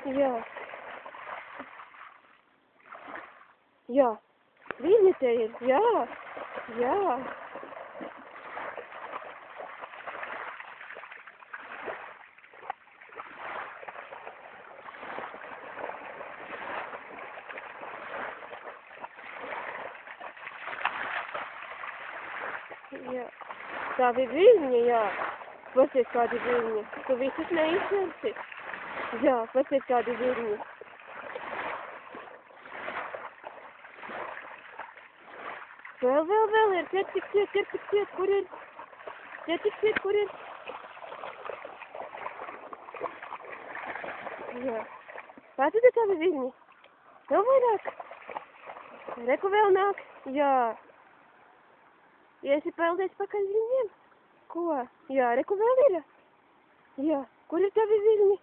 Jā. Jā. Viņi te ir. Jā. Jā. Jā. Tavi viļņi, jā. Pasies kādi viļņi. Tu visus neizsversi. Jā, pasies kādi viļņi. Vēl ir. Tie tik ciet, kur ir? Tie tik ciet, kur ir? Jā. Kādi ir tavi viļņi? Vēl vairāk? Reku vēl nāk? Jā. Ja esi peldies pakaļ viņiem? Ko? Jā, reku vēl ir? Jā. Kur ir tavi viļņi?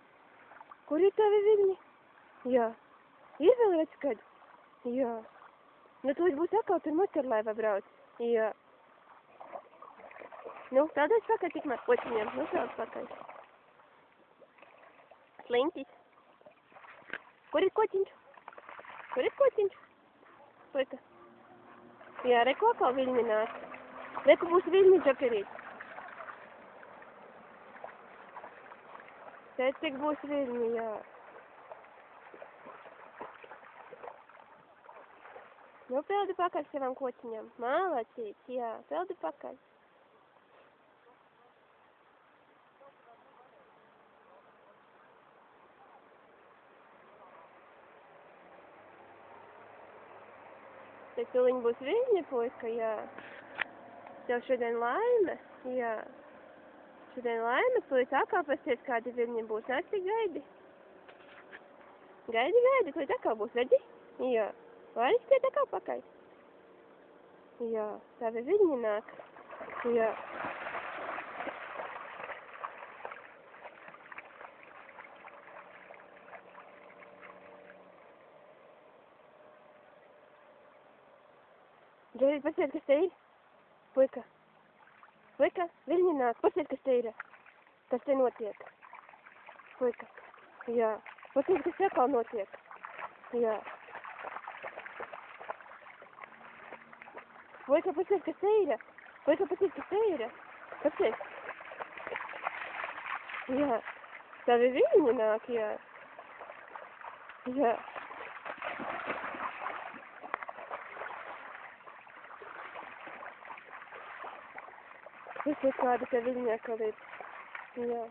Kur ir tavi viļņi? Jā. Ir vēl redz, kad? Jā. Nu, tu būs atkal tur motorlaiva brauc. Jā. Nu, peldies pakaļ tikmēr kociņiem. Nu, peld pakaļ. Sliņķis. Kur ir kociņš? Kur ir kociņš? Puika. Jā, reku atkal viļņi nāk. Reku būs viļņi džakarīt. Te tik būs viļņi, jā. Nu, peldi pakaļ savam kociņam. Mālacīts, jā. Peldi pakaļ. Te tuliņ būs viļņi, puika, jā. Tev šodien laime? Jā. Šodien laime, tūlīt atkal pasies kādi viļņi būs. Nāc, tik gaidi. Gaidi, tūlīt atkal būs, redzi? Jā. Vairs tiet atkal pakaļ. Jā. Tavi viļņi nāk. Jā. Džēri, pasies, kas te ir? Puika. Puika, viļņi nāk. Pasies, kas te ir? Kas te notiek? Puika. Jā. Pasies, kas te atkal notiek? Jā. Puika, pasies, kas te ir? Puika, pasies, kas te ir? Pasies. Jā. Tavi viļņi nāk, jā. Jā. Pasies, kāda te viļņi atkal ir. Jā.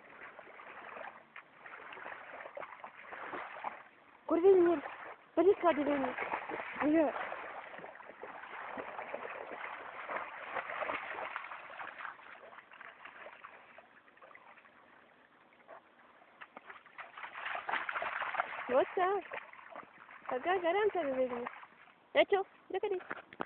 Kur viļņi ir? Pasies, kādi viļņi. Jā. Vot tā. Pagāj garām tavi viļņi. Neču, dakarīt.